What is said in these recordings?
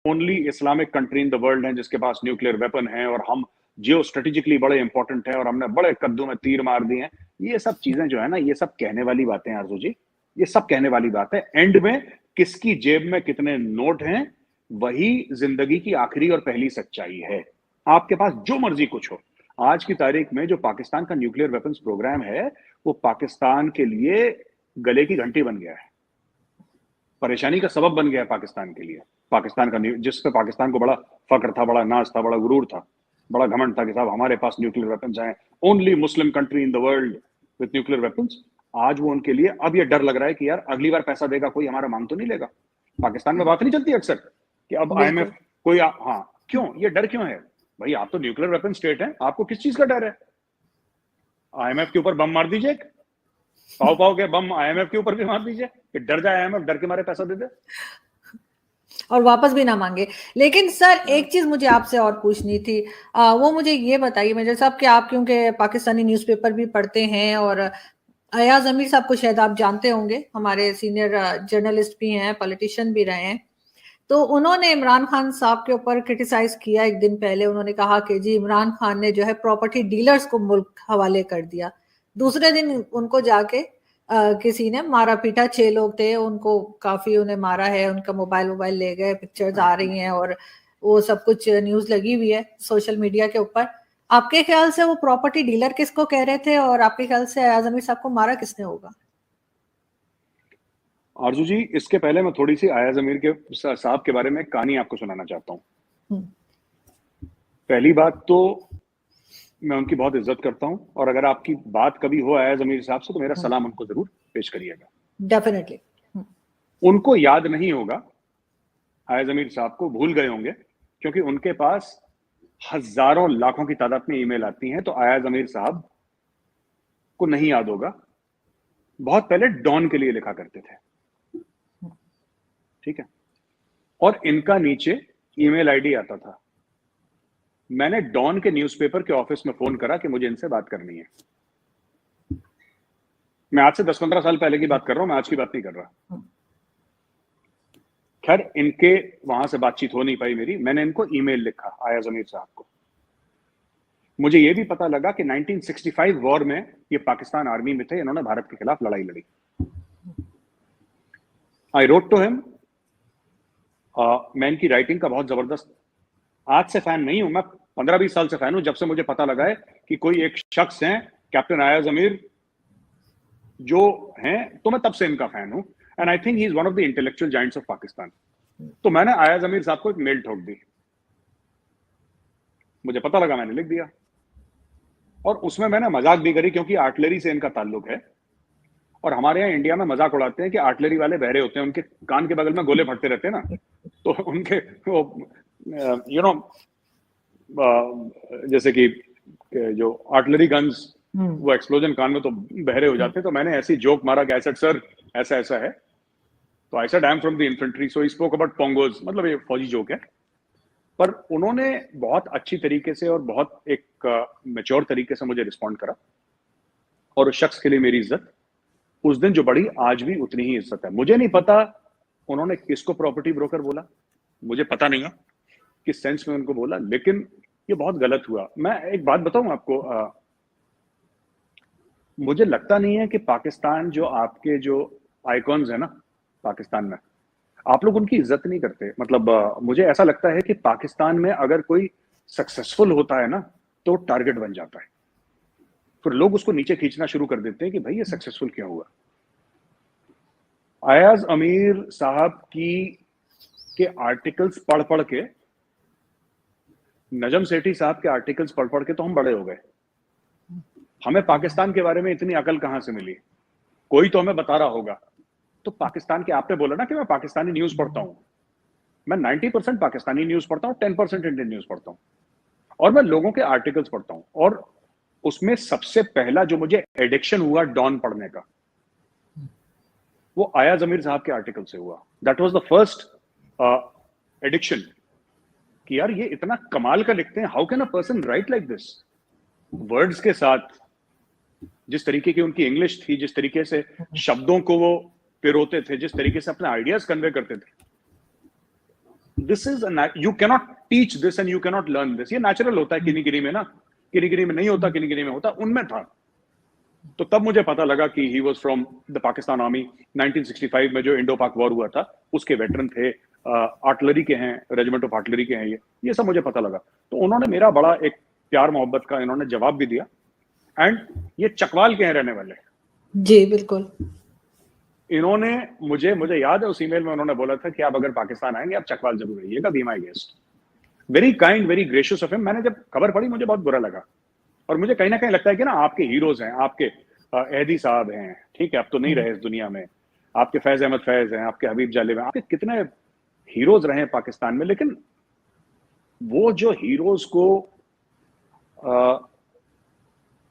Only Islamic country in the world है जिसके पास nuclear weapon है, और हम जियो स्ट्रेटेजिकली बड़े इंपॉर्टेंट है, और हमने बड़े कद्दू में तीर मार दिए हैं। ये सब चीजें जो है ना, ये सब कहने वाली बातें हैं आरजू जी, ये सब कहने वाली बात है। एंड में किसकी जेब में कितने नोट हैं, वही जिंदगी की आखिरी और पहली सच्चाई है। आपके पास जो मर्जी कुछ हो, आज की तारीख में जो पाकिस्तान का न्यूक्लियर वेपन्स प्रोग्राम है, वो पाकिस्तान के लिए गले की घंटी बन गया है, परेशानी का सबब बन गया है पाकिस्तान के लिए। पाकिस्तान का, जिस पे पाकिस्तान को बड़ा फक्र था, बड़ा नाज था, बड़ा गुरूर था, बड़ा घमंड था कि साहब हमारे पास न्यूक्लियर वेपन्स हैं, only Muslim country in the world with nuclear weapons. आज वो उनके लिए अब ये डर लग रहा है कि यार अगली बार पैसा देगा कोई, हमारा मांग तो नहीं लेगा। पाकिस्तान में बात नहीं चलती अक्सर कि अब IMF कोई हाँ, क्यों ये डर क्यों है भाई? आप तो न्यूक्लियर वेपन स्टेट हैं, आपको किस चीज का डर है? IMF के ऊपर बम मार दीजिए, पाव पाव के बम IMF के ऊपर भी मार दीजिए कि डर जाए IMF, डर के मारे पैसा दे दे और वापस भी ना मांगे। लेकिन सर एक चीज मुझे आपसे और पूछनी थी, वो मुझे ये बताइए मेजर साहब कि आप क्योंकि पाकिस्तानी न्यूज़पेपर भी पढ़ते हैं और अयाज अमीर साहब को शायद आप जानते होंगे, हमारे सीनियर जर्नलिस्ट भी हैं, पॉलिटिशियन भी रहे हैं। तो उन्होंने इमरान खान साहब के ऊपर क्रिटिसाइज किया एक दिन पहले। उन्होंने कहा कि जी इमरान खान ने जो है प्रॉपर्टी डीलर्स को मुल्क हवाले कर दिया। दूसरे दिन उनको जाके किसी ने मारा पीटा, 6 लोग थे, उनको काफी उन्हें मारा है, उनका मोबाइल ले गए, पिक्चर्स आ रही हैं और वो सब कुछ न्यूज लगी हुई है सोशल मीडिया के ऊपर। आपके ख्याल से वो प्रॉपर्टी डीलर किसको कह रहे थे और आपके ख्याल से अयाज अमीर साहब को मारा किसने होगा? आरजू जी, इसके पहले मैं थोड़ी सी अयाज अमीर के साहब के बारे में कहानी आपको सुनाना चाहता हूँ। पहली बात तो मैं उनकी बहुत इज्जत करता हूं, और अगर आपकी बात कभी हो अयाज अमीर साहब से तो मेरा सलाम उनको जरूर पेश करिएगा। डेफिनेटली। उनको याद नहीं होगा, अयाज अमीर साहब को भूल गए होंगे, क्योंकि उनके पास हजारों लाखों की तादाद में ईमेल आती हैं, तो अयाज अमीर साहब को नहीं याद होगा। बहुत पहले डॉन के लिए लिखा करते थे, ठीक है, और इनका नीचे ईमेल आईडी आता था। मैंने डॉन के न्यूज़पेपर के ऑफिस में फोन करा कि मुझे इनसे बात करनी है। मैं आज से 10-15 साल पहले की बात कर रहा हूं, मैं आज की बात नहीं कर रहा। खैर, इनके वहां से बातचीत हो नहीं पाई मेरी। मैंने इनको ईमेल लिखा अयाज अमीर साहब को। मुझे यह भी पता लगा कि 1965 वॉर में ये पाकिस्तान आर्मी में थे, इन्होंने भारत के खिलाफ लड़ाई लड़ी। I wrote to him. मैं इनकी राइटिंग का बहुत जबरदस्त आज से फैन नहीं हूं, मैं 15-20 साल से फैन हूं, जब से मुझे पता लगा है कि कोई एक शख्स है कैप्टन अयाज अमीर जो हैं, तो मैं तब से इनका फैन हूं। And I think he is one of the intellectual giants of Pakistan. तो मैंने अयाज अमीर साहब को एक मेल ठोक दी, मुझे पता लगा, मैंने लिख दिया, और उसमें मैंने मजाक भी करी क्योंकि आर्टिलरी से इनका ताल्लुक है, और हमारे यहाँ इंडिया में मजाक उड़ाते हैं कि आर्टिलरी वाले बहरे होते हैं, उनके कान के बगल में गोले फटते रहते हैं ना, तो उनके यू नो जैसे कि जो आर्टिलरी गन्स, वो एक्सप्लोजन कान में तो बहरे हो जाते हैं। तो मैंने ऐसी जोक मारा कि आई सेड सर ऐसा ऐसा है, तो I said I am from the infantry, so he spoke about pongos, मतलब ये फौजी जोक है। पर उन्होंने बहुत अच्छी तरीके से और बहुत एक मैच्योर तरीके से मुझे रिस्पॉन्ड करा, और उस शख्स के लिए मेरी इज्जत उस दिन जो बढ़ी, आज भी उतनी ही इज्जत है। मुझे नहीं पता उन्होंने किसको प्रॉपर्टी ब्रोकर बोला, मुझे पता नहीं है किस सेंस में उनको बोला, लेकिन ये बहुत गलत हुआ। मैं एक बात बताऊं आपको, मुझे लगता नहीं है कि पाकिस्तान जो आपके जो आइकॉन्स है ना पाकिस्तान में, आप लोग उनकी इज्जत नहीं करते। मतलब मुझे ऐसा लगता है कि पाकिस्तान में अगर कोई सक्सेसफुल होता है ना, तो टारगेट बन जाता है, फिर लोग उसको नीचे खींचना शुरू कर देते हैं कि भाई ये सक्सेसफुल क्यों हुआ। अयाज अमीर साहब के आर्टिकल्स पढ़ पढ़ के, नजम सेठी साहब के आर्टिकल्स पढ़ पढ़ के तो हम बड़े हो गए। हमें पाकिस्तान के बारे में इतनी अकल कहां से मिली? कोई तो हमें बता रहा होगा। तो पाकिस्तान के, आपने बोला ना कि मैं पाकिस्तानी न्यूज पढ़ता हूं, मैं 90% पाकिस्तानी न्यूज पढ़ता हूं, 10% इंडियन न्यूज पढ़ता हूं, और मैं लोगों के आर्टिकल्स पढ़ता हूं। और उसमें सबसे पहला जो मुझे एडिक्शन हुआ डॉन पढ़ने का, वो अयाज अमीर साहब के आर्टिकल से हुआ। That was the first addiction कि यार ये इतना कमाल का लिखते हैं, how can a person right like this, words के साथ, जिस तरीके की उनकी इंग्लिश थी, जिस तरीके से शब्दों को वो पिरोते थे, जिस तरीके से अपने आइडियाज कन्वे करते थे, this is you cannot teach this and you cannot learn this. ये नेचुरल होता है किन्हीं किन्हीं में ना, किन्हीं किन्हीं में नहीं होता, किन्हीं किन्हीं में होता, उनमें था। तो तब मुझे पता लगा कि he was from the Pakistan army. 1965 में जो इंडो पाक वॉर हुआ था उसके वेटरन थे, आर्टिलरी के हैं, रेजिमेंट ऑफ आर्टिलरी के हैं, ये सब मुझे पता लगा। तो उन्होंने मेरा बड़ा एक प्यार मोहब्बत का इन्होंने जवाब भी दिया। एंड ये चकवाल के हैं रहने वाले। जी बिल्कुल। इन्होंने मुझे याद है उस ईमेल में उन्होंने बोला था कि आप अगर पाकिस्तान आएंगे आप चकवाल जरूर रहिएगा, be my guest. Very kind, very gracious of him. मैंने जब खबर पढ़ी मुझे बहुत बुरा लगा, और मुझे कहीं ना कहीं लगता है कि ना आपके हीरोज हैं, आपके एहदी साहब हैं, ठीक है अब तो नहीं रहे इस दुनिया में, आपके फैज अहमद फैज हैं, आपके हबीब जालिब हैं, आपके कितने हीरोज रहे पाकिस्तान में। लेकिन वो जो हीरोज को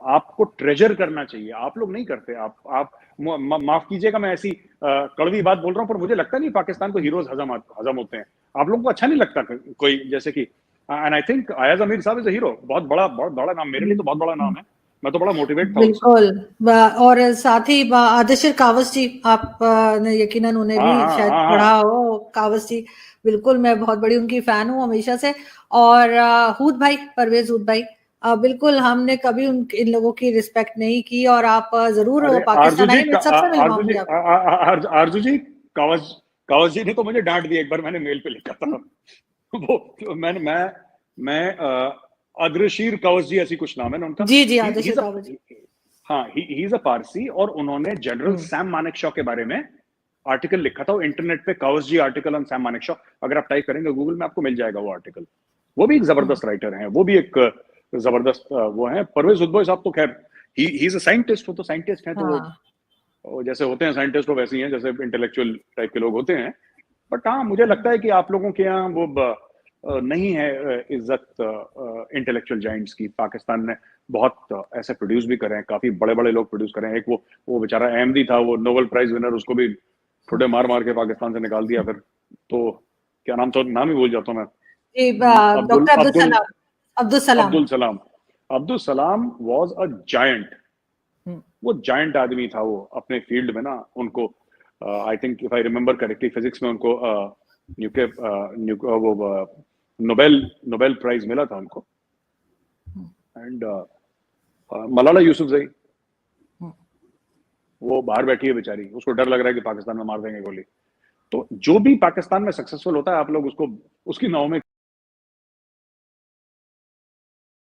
आपको ट्रेजर करना चाहिए, आप लोग नहीं करते। आप माफ कीजिएगा मैं ऐसी कड़वी बात बोल रहा हूं, पर मुझे लगता नहीं पाकिस्तान को हीरोज हजम होते हैं। आप लोगों को अच्छा नहीं लगता कोई, जैसे कि एंड आई थिंक अयाज अमीर साहब इज अ हीरो। बहुत बड़ा नाम, मेरे लिए तो बहुत बड़ा नाम है। मैं तो बड़ा मोटिवेट था बिल्कुल। और साथ ही आदिशिर कावस जी, आप ने यकीनन उन्हें भी शायद पढ़ा हो, कावस जी। बिल्कुल, मैं बहुत बड़ी उनकी फैन हूँ हमेशा से। और हूद भाई, परवेज हूद भाई, बिल्कुल हमने कभी इन लोगों की रिस्पेक्ट नहीं की, और आप जरूर पाकिस्तान आए, मैं सबसे मिलवाऊंगी आपको। आरजू जी, कावस जी ने तो मुझे डांट दिया एक बार, मैंने मेल पे लिखा था वो मैं अद्रशीर कावस जी ऐसी कुछ नाम है ना उनका। जी आदिशिर कावस जी। हाँ, ही इज अ पारसी, और उन्होंने जनरल सैम मानेकशॉ के बारे में आर्टिकल लिखा था। वो इंटरनेट पे कावस जी आर्टिकल ऑन सैम मानेकशॉ, अगर आप टाइप करेंगे गूगल में आपको मिल जाएगा वो आर्टिकल। वो भी एक जबरदस्त राइटर हैं, वो भी एक जबरदस्त वो है। परवेज उद्भव साहब तो खैर ही इज अ साइंटिस्ट, वो तो साइंटिस्ट हैं, तो वो जैसे होते हैं साइंटिस्ट वो वैसे ही हैं जैसे इंटेलेक्चुअल टाइप के लोग होते हैं। बट हाँ, मुझे लगता है कि आप लोगों के यहाँ वो नहीं है इज्जत इंटेलेक्चुअल जाइंट्स की। पाकिस्तान में बहुत ऐसे प्रोड्यूस भी कर रहे हैं, काफी बड़े बड़े लोग प्रोड्यूस कर रहे हैं। एक वो बेचारा अहमदी था, वो नोबेल प्राइज विनर, उसको भी ठुडे मार मार के पाकिस्तान से निकाल दिया फिर। तो क्या नाम था, नाम ही भूल जाता हूँ मैं। Doctor Abdul Salam. Abdul Salam was a giant. वो जायंट आदमी था वो अपने फील्ड में ना। उनको I think if I remember correctly physics में उनको वो नोबेल प्राइज मिला था उनको। एंड मलाला यूसुफजई, वो बाहर बैठी है बेचारी, उसको डर लग रहा है कि पाकिस्तान में मार देंगे गोली। तो जो भी पाकिस्तान में सक्सेसफुल होता है आप लोग उसको उसकी नाव में